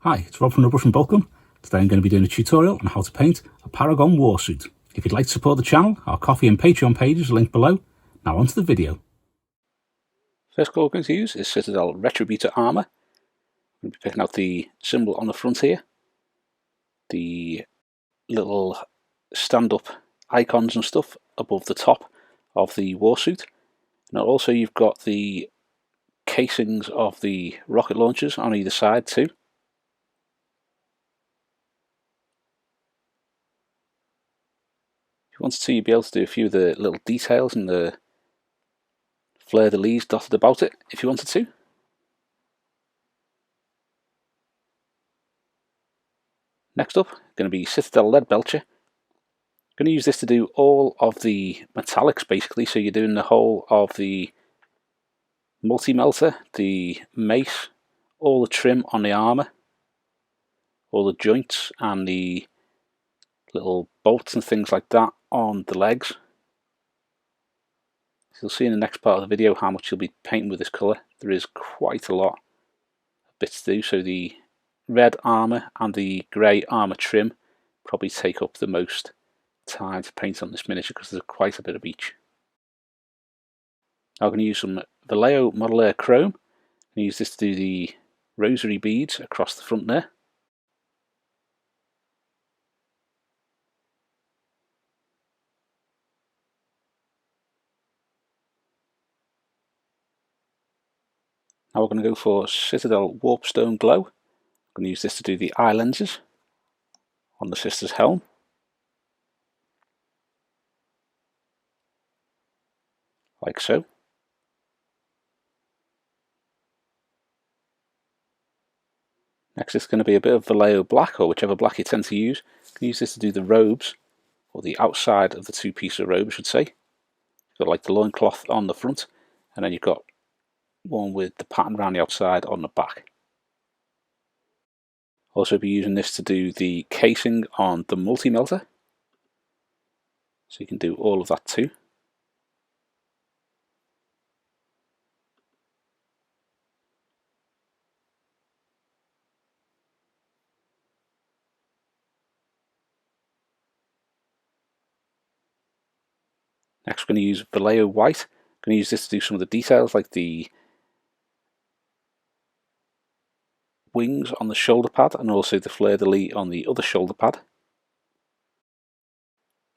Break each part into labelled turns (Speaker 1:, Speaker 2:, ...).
Speaker 1: Hi, it's Rob from the Russian Boltgun. Today I'm going to be doing a tutorial on how to paint a Paragon Warsuit. If you'd like to support the channel, our Ko-fi and Patreon pages are linked below. Now onto the video. First colour we're going to use is Citadel Retributor Armour. I'm going to be picking out the symbol on the front here, the little stand-up icons and stuff above the top of the Warsuit. Now also you've got the casings of the rocket launchers on either side too. If you wanted to, you'd be able to do a few of the little details and the fleur-de-lis dotted about it if you wanted to. Next up, going to be Citadel Leadbelcher. Going to use this to do all of the metallics basically, so you're doing the whole of the multi-melta, the mace, all the trim on the armour, all the joints and the little bolts and things like that on the legs. So you'll see in the next part of the video how much you'll be painting with this colour. There is quite a lot of bits to do, so the red armour and the grey armour trim probably take up the most time to paint on this miniature because there's quite a bit of each. Now I'm going to use some Vallejo Black chrome. I'm going to use this to do the rosary beads across the front there. Now we're going to go for Citadel Warpstone Glow. I'm going to use this to do the eye lenses on the sister's helm. Like so. Next it's going to be a bit of Vallejo Black, or whichever black you tend to use. You can use this to do the robes, or the outside of the two pieces of robe I should say. You've got like the loincloth on the front, and then you've got one with the pattern around the outside on the back. Also be using this to do the casing on the multi-melta, so you can do all of that too. Next we're going to use Vallejo White. I'm going to use this to do some of the details like the wings on the shoulder pad and also the fleur-de-lis on the other shoulder pad.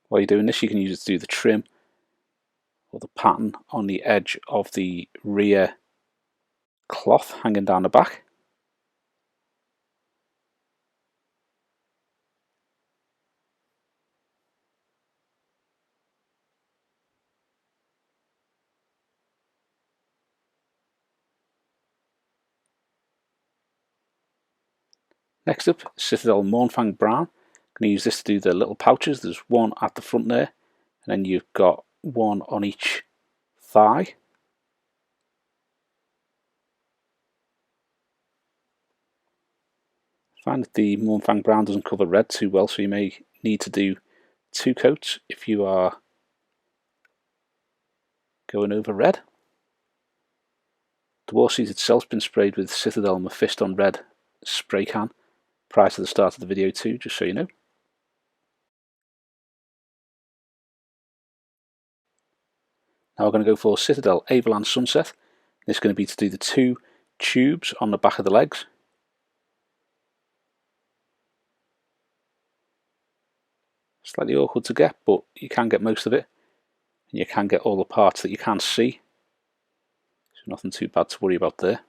Speaker 1: While you're doing this you can use it to do the trim or the pattern on the edge of the rear cloth hanging down the back. Next up, Citadel Mournfang Brown. I'm going to use this to do the little pouches. There's one at the front there, and then you've got one on each thigh. I find that the Mournfang Brown doesn't cover red too well, so you may need to do two coats if you are going over red. The Warsuit itself has been sprayed with Citadel Mephiston Red spray can prior to the start of the video too, just so you know. Now we're going to go for Citadel Avalanche Sunset. This is going to be to do the two tubes on the back of the legs. Slightly awkward to get, but you can get most of it, and you can get all the parts that you can't see, so nothing too bad to worry about there.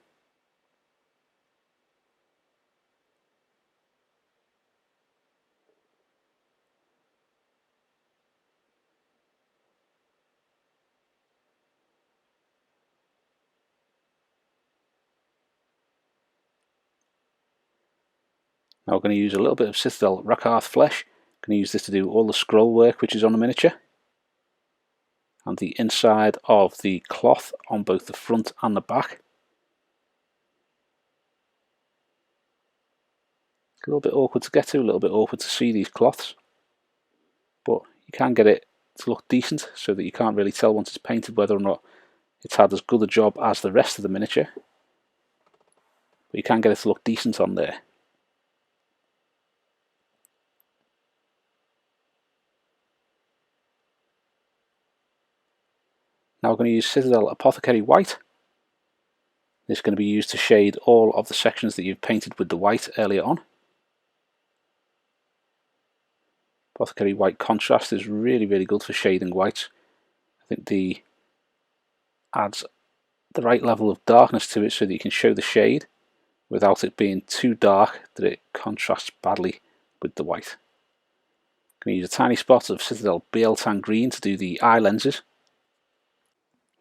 Speaker 1: Now we're going to use a little bit of Citadel Rakarth flesh. I'm going to use this to do all the scroll work which is on the miniature, and the inside of the cloth on both the front and the back. It's a little bit awkward to get to, a little bit awkward to see these cloths, but you can get it to look decent so that you can't really tell once it's painted whether or not it's had as good a job as the rest of the miniature, but you can get it to look decent on there. Now we're going to use Citadel Apothecary White. This is going to be used to shade all of the sections that you've painted with the white earlier on. Apothecary White contrast is really good for shading whites. I think the adds the right level of darkness to it so that you can show the shade without it being too dark that it contrasts badly with the white. I'm going to use a tiny spot of Citadel Biel-Tan green to do the eye lenses,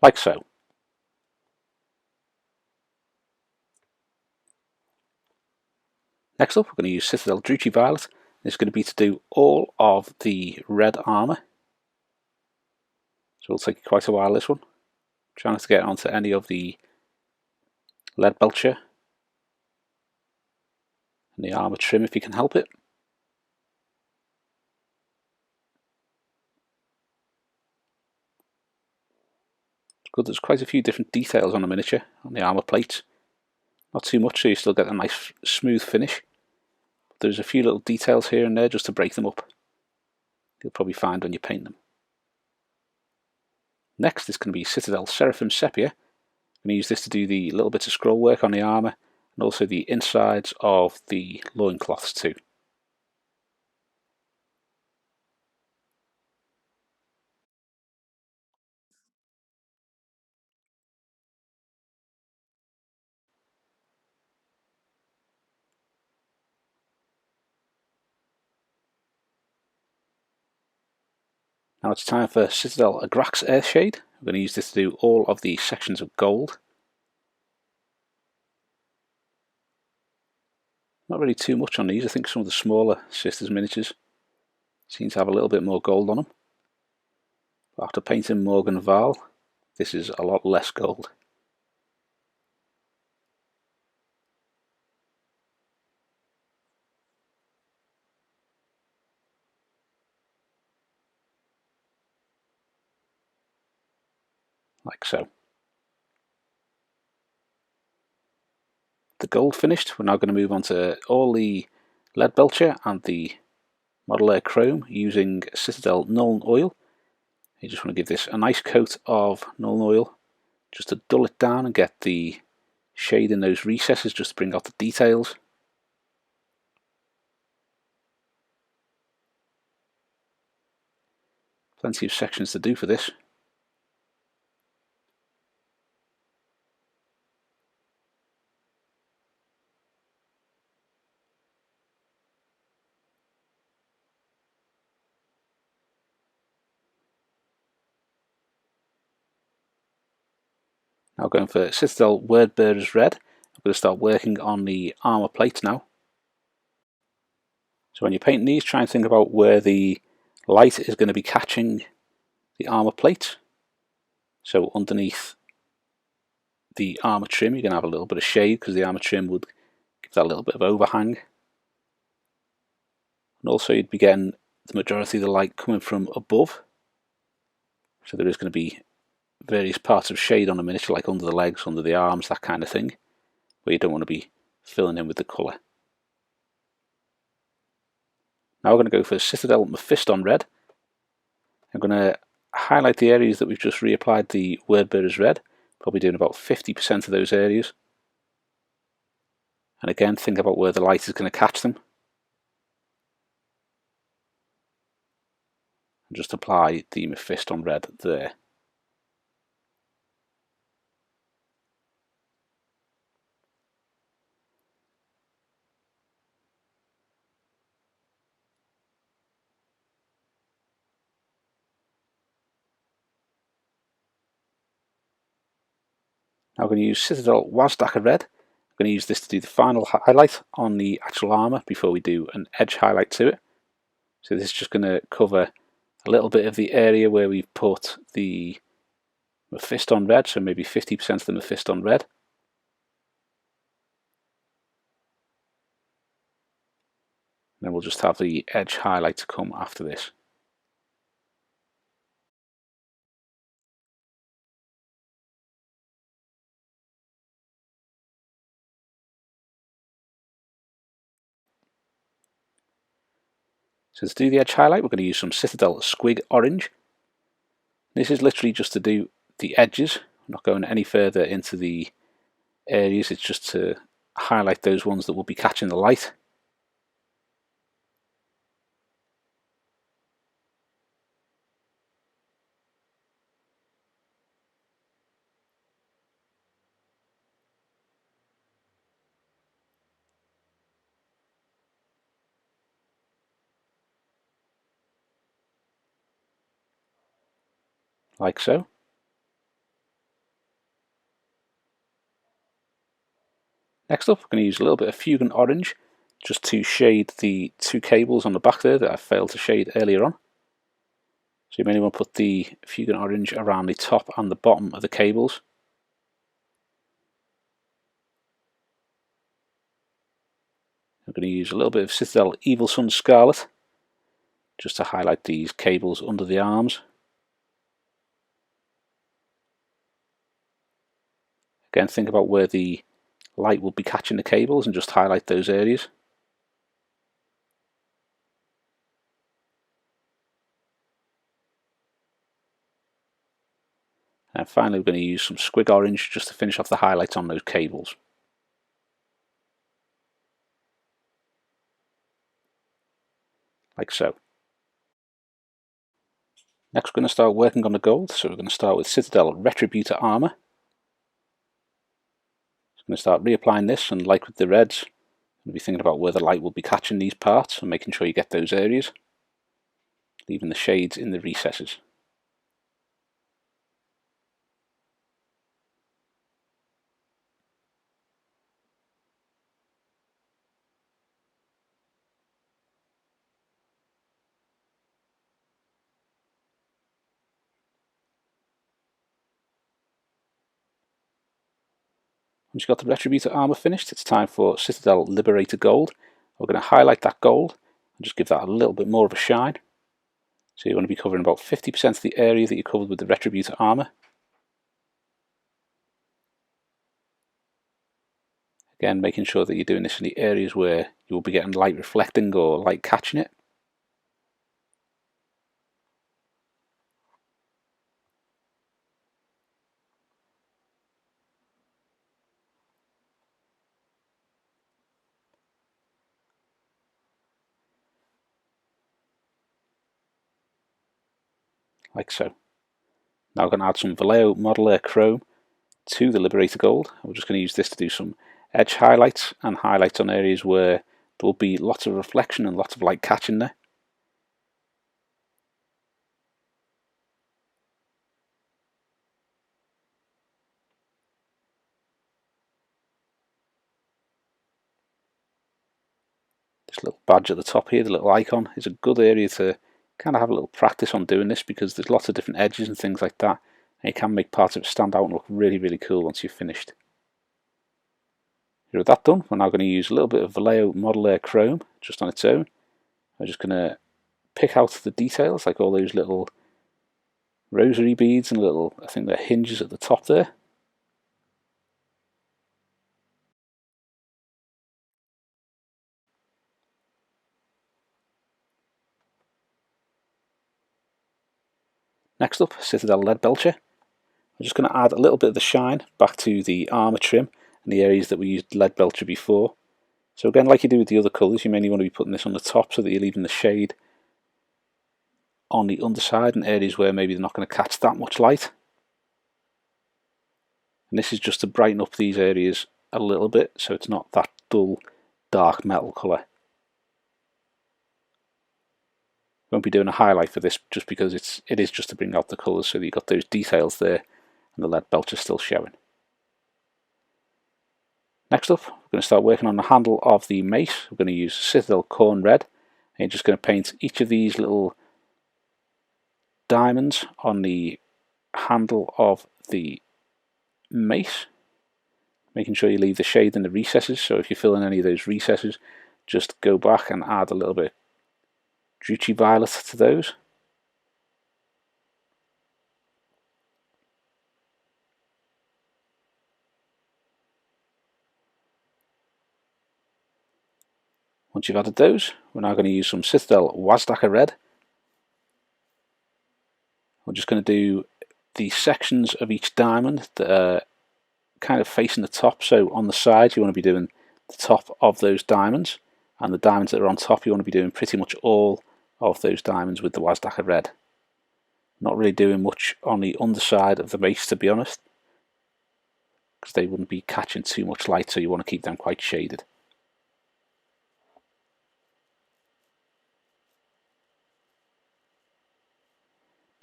Speaker 1: like so. Next up we're going to use Citadel Druchii Violet. This is going to be to do all of the red armour. So it'll take quite a while, this one. Try not to get onto any of the Leadbelcher and the armour trim if you can help it. It's good, there's quite a few different details on the miniature, on the armour plates. Not too much, so you still get a nice smooth finish. But there's a few little details here and there just to break them up. You'll probably find when you paint them. Next is going to be Citadel Seraphim Sepia. I'm going to use this to do the little bits of scroll work on the armour and also the insides of the loincloths too. Now it's time for Citadel Agrax Earthshade. I'm going to use this to do all of the sections of gold. Not really too much on these. I think some of the smaller sisters miniatures seem to have a little bit more gold on them. But after painting Morgan Val, this is a lot less gold. Like so. The gold finished, we're now going to move on to all the Leadbelcher and the Model Air Chrome using Citadel Nuln Oil. You just want to give this a nice coat of Nuln Oil just to dull it down and get the shade in those recesses, just to bring out the details. Plenty of sections to do for this. Now going for Citadel Wordbearers Red. I'm going to start working on the armour plates now. So when you're painting these, try and think about where the light is going to be catching the armour plate. So underneath the armour trim you're going to have a little bit of shade because the armour trim would give that little bit of overhang. And also you'd be getting the majority of the light coming from above. So there is going to be various parts of shade on the miniature, like under the legs, under the arms, that kind of thing, where you don't want to be filling in with the colour. Now we're going to go for Citadel Mephiston Red. I'm going to highlight the areas that we've just reapplied the Wordbearers Red, probably doing about 50% of those areas. And again, think about where the light is going to catch them. And just apply the Mephiston Red there. Now I'm going to use Citadel Wazdakka Red. I'm going to use this to do the final highlight on the actual armour before we do an edge highlight to it. So this is just going to cover a little bit of the area where we've put the Mephiston Red, so maybe 50% of the Mephiston Red. And then we'll just have the edge highlight to come after this. So to do the edge highlight, we're going to use some Citadel Squig Orange. This is literally just to do the edges. I'm not going any further into the areas, it's just to highlight those ones that will be catching the light. Like so. Next up, we're going to use a little bit of Fugan Orange just to shade the two cables on the back there that I failed to shade earlier on. So you may want to put the Fugan Orange around the top and the bottom of the cables. I'm going to use a little bit of Citadel Evil Sun Scarlet just to highlight these cables under the arms. Again, think about where the light will be catching the cables and just highlight those areas. And finally we're going to use some Squig Orange just to finish off the highlights on those cables. Like so. Next we're going to start working on the gold, so we're going to start with Citadel Retributor Armour. So I'm going to start reapplying this, and like with the reds, you'll be thinking about where the light will be catching these parts and making sure you get those areas, leaving the shades in the recesses. Once you've got the Retributor armour finished, it's time for Citadel Liberator Gold. We're going to highlight that gold and just give that a little bit more of a shine. So you want to be covering about 50% of the area that you covered with the Retributor armour. Again, making sure that you're doing this in the areas where you will be getting light reflecting or light catching it. Like so. Now we're going to add some Vallejo Modeler Chrome to the Liberator Gold. We're just going to use this to do some edge highlights and highlights on areas where there will be lots of reflection and lots of light catching there. This little badge at the top here, the little icon, is a good area to kind of have a little practice on doing this, because there's lots of different edges and things like that, and it can make parts of it stand out and look really, really cool once you've finished. Here with that done, we're now going to use a little bit of Vallejo Modeler Chrome just on its own. I'm just going to pick out the details, like all those little rosary beads and little, I think they're hinges at the top there. Next up, Citadel Leadbelcher. I'm just going to add a little bit of the shine back to the armour trim and the areas that we used Leadbelcher before. So again, like you do with the other colours, you mainly want to be putting this on the top so that you're leaving the shade on the underside and areas where maybe they're not going to catch that much light. And this is just to brighten up these areas a little bit so it's not that dull, dark metal colour. Won't be doing a highlight for this just because it is just to bring out the colours so that you've got those details there and the Leadbelcher still showing. Next up, we're going to start working on the handle of the mace. We're going to use Citadel Khorne Red, and you're just going to paint each of these little diamonds on the handle of the mace, making sure you leave the shade in the recesses. So if you fill in any of those recesses, just go back and add a little bit of Druchii violet to those. Once you've added those, we're now going to use some Citadel Wazdakka Red. We're just going to do the sections of each diamond that are kind of facing the top. So on the side you want to be doing the top of those diamonds, and the diamonds that are on top you want to be doing pretty much all of those diamonds with the Wazdakka Red. Not really doing much on the underside of the base, to be honest, because they wouldn't be catching too much light, so you want to keep them quite shaded.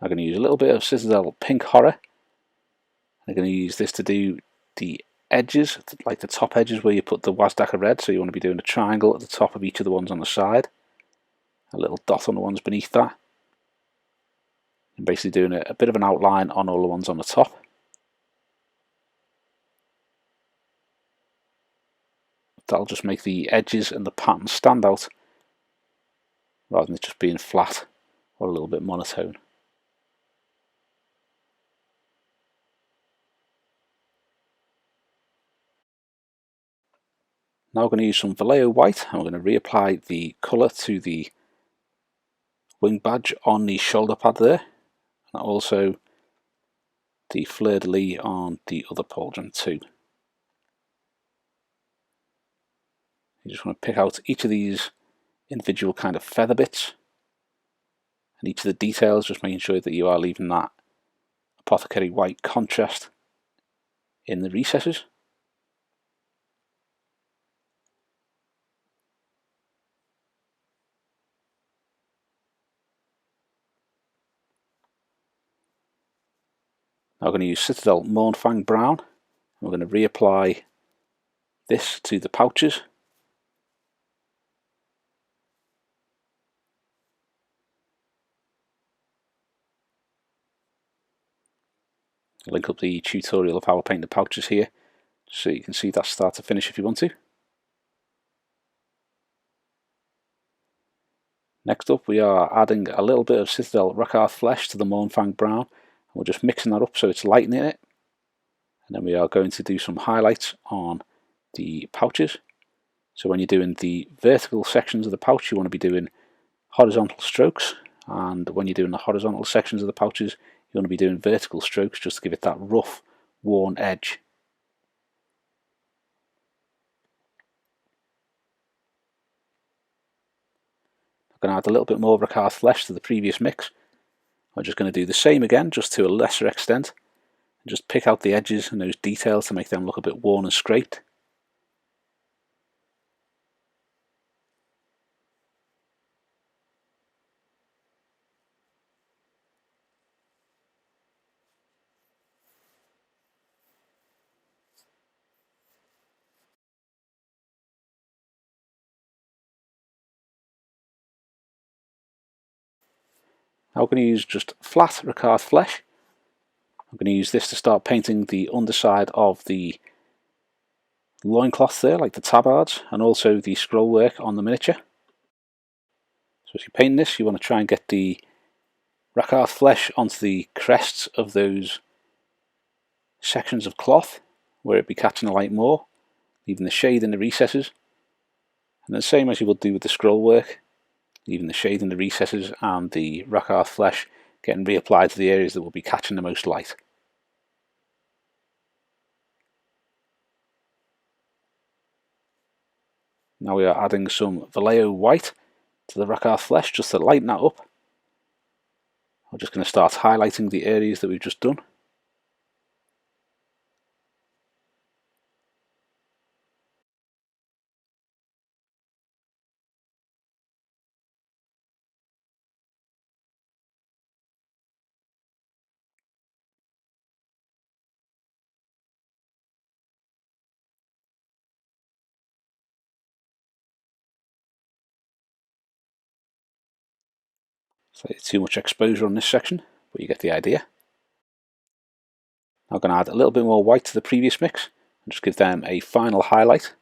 Speaker 1: I'm going to use a little bit of Citadel Pink Horror. I'm going to use this to do the edges, like the top edges where you put the Wazdakka Red, so you want to be doing a triangle at the top of each of the ones on the side, a little dot on the ones beneath that, and basically doing a bit of an outline on all the ones on the top. That'll just make the edges and the pattern stand out, rather than it just being flat or a little bit monotone. Now we're going to use some Vallejo White, and we're going to reapply the colour to the wing badge on the shoulder pad there, and also the fleur-de-lis on the other pauldron too. You just want to pick out each of these individual kind of feather bits and each of the details, just making sure that you are leaving that apothecary white contrast in the recesses. Now we're going to use Citadel Mournfang Brown, and we're going to reapply this to the pouches. I'll link up the tutorial of how I paint the pouches here, so you can see that start to finish if you want to. Next up we are adding a little bit of Citadel Rakarth flesh to the Mournfang Brown, and we're just mixing that up so it's lightening it. And then we are going to do some highlights on the pouches. So when you're doing the vertical sections of the pouch, you want to be doing horizontal strokes, and when you're doing the horizontal sections of the pouches, you want to be doing vertical strokes just to give it that rough, worn edge. I'm going to add a little bit more Rakarth flesh to the previous mix. I'm just going to do the same again, just to a lesser extent, and just pick out the edges and those details to make them look a bit worn and scraped. Now we're going to use just flat Rakarth flesh. I'm going to use this to start painting the underside of the loincloth there, like the tabards, and also the scroll work on the miniature. So as you paint this, you want to try and get the Rakarth flesh onto the crests of those sections of cloth where it'd be catching the light more, leaving the shade in the recesses. And the same as you would do with the scroll work, leaving the shade in the recesses and the Rakarth flesh getting reapplied to the areas that will be catching the most light. Now we are adding some Vallejo White to the Rakarth flesh just to lighten that up. I'm just going to start highlighting the areas that we've just done. Slightly too much exposure on this section, but you get the idea. I'm going to add a little bit more white to the previous mix and just give them a final highlight.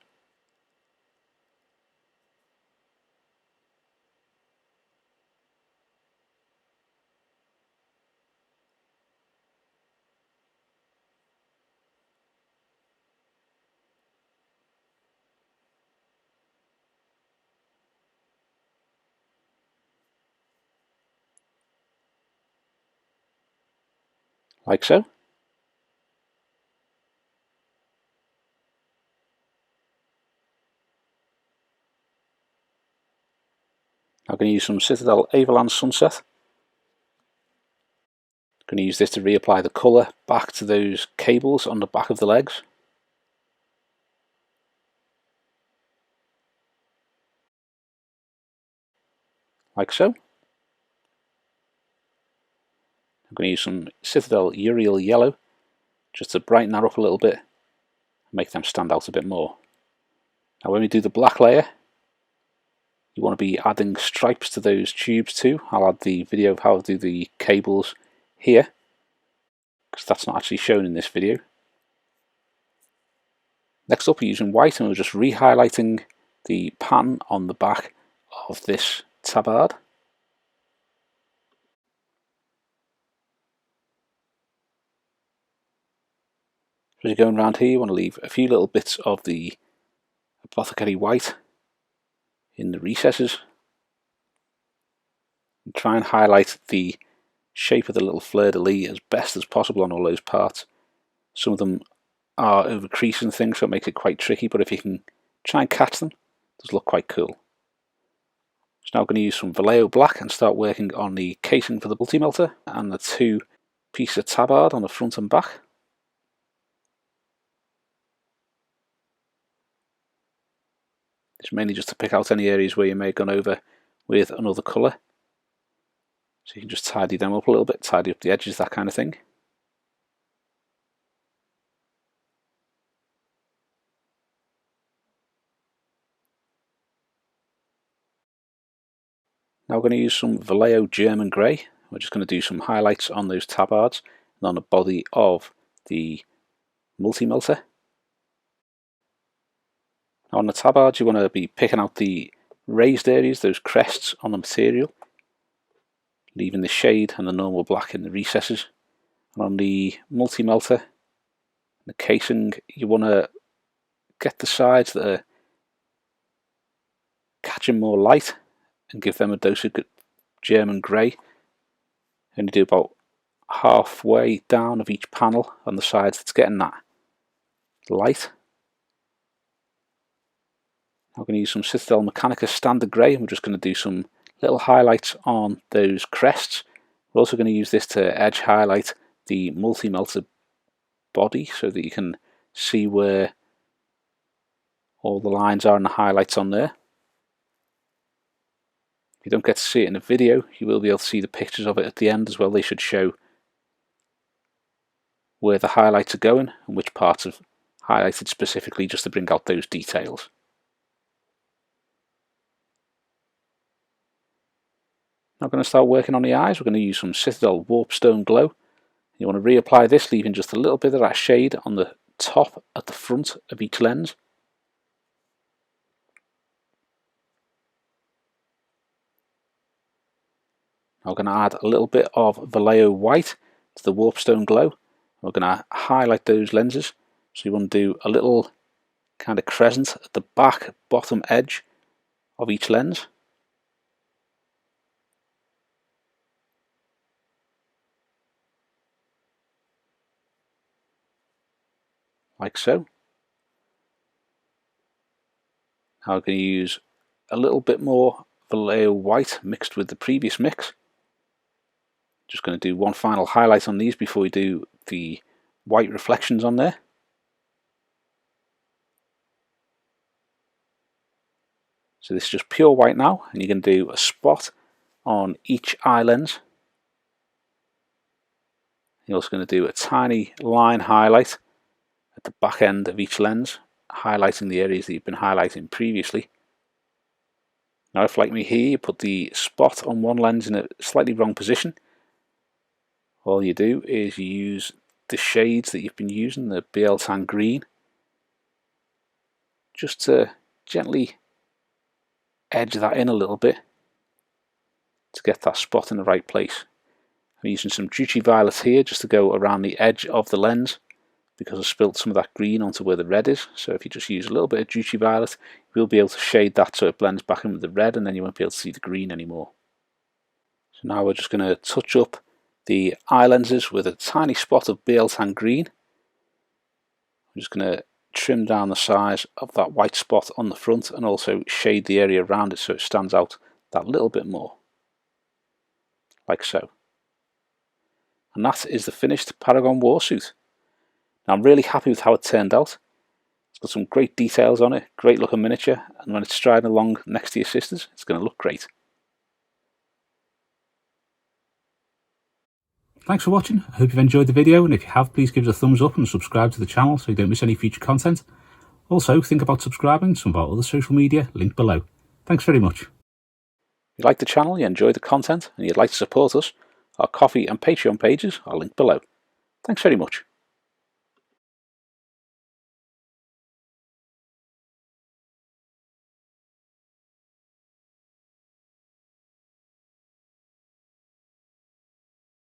Speaker 1: like so. I'm going to use some Citadel Avalanche Sunset. I'm going to use this to reapply the colour back to those cables on the back of the legs. Like so. I'm going to use some Citadel Uriel Yellow just to brighten that up a little bit and make them stand out a bit more. Now when we do the black layer, you want to be adding stripes to those tubes too. I'll add the video of how to do the cables here, because that's not actually shown in this video. Next up, we're using white, and we're just re-highlighting the pattern on the back of this tabard. So as you're going around here, you want to leave a few little bits of the Apothecary white in the recesses. And try and highlight the shape of the little fleur-de-lis as best as possible on all those parts. Some of them are over creasing things, so it makes it quite tricky, but if you can try and catch them, it does look quite cool. So now I'm going to use some Vallejo Black and start working on the casing for the multi-melta and the two pieces of tabard on the front and back. It's mainly just to pick out any areas where you may have gone over with another colour. So you can just tidy them up a little bit, tidy up the edges, that kind of thing. Now we're going to use some Vallejo German Grey. We're just going to do some highlights on those tabards and on the body of the multi-melta. Now on the tabards, you want to be picking out the raised areas, those crests on the material, leaving the shade and the normal black in the recesses. And on the multi-melta, the casing, you want to get the sides that are catching more light and give them a dose of German Grey. Only do about halfway down of each panel on the sides that's getting that light. I'm going to use some Citadel Mechanicus Standard Grey, and we're just going to do some little highlights on those crests. We're also going to use this to edge highlight the multi-melta body so that you can see where all the lines are and the highlights on there. If you don't get to see it in the video, you will be able to see the pictures of it at the end as well. They should show where the highlights are going and which parts are highlighted specifically just to bring out those details. Now I'm going to start working on the eyes. We're going to use some Citadel Warpstone Glow. You want to reapply this, leaving just a little bit of that shade on the top at the front of each lens. Now we're going to add a little bit of Vallejo White to the Warpstone Glow. We're going to highlight those lenses. So you want to do a little kind of crescent at the back bottom edge of each lens. Like so. Now I'm going to use a little bit more Vallejo White mixed with the previous mix. Just going to do one final highlight on these before we do the white reflections on there. So this is just pure white now, and you're going to do a spot on each eye lens. You're also going to do a tiny line highlight at the back end of each lens, highlighting the areas that you've been highlighting previously. Now if, like me here, you put the spot on one lens in a slightly wrong position, all you do is you use the shades that you've been using, the Biel-Tan green, just to gently edge that in a little bit to get that spot in the right place. I'm using some Druchii violet here just to go around the edge of the lens, because I spilt some of that green onto where the red is. So if you just use a little bit of Druchii violet, you'll be able to shade that so it blends back in with the red, and then you won't be able to see the green anymore. So now we're just going to touch up the eye lenses with a tiny spot of Biel-Tan green. I'm just going to trim down the size of that white spot on the front and also shade the area around it so it stands out that little bit more, like so. And that is the finished Paragon Warsuit. Now I'm really happy with how it turned out. It's got some great details on it, great looking miniature, and when it's striding along next to your sisters, it's going to look great. Thanks for watching. I hope you've enjoyed the video, and if you have, please give us a thumbs up and subscribe to the channel so you don't miss any future content. Also, think about subscribing to some of our other social media linked below. Thanks very much. If you like the channel, you enjoy the content, and you'd like to support us, our Ko-fi and Patreon pages are linked below. Thanks very much.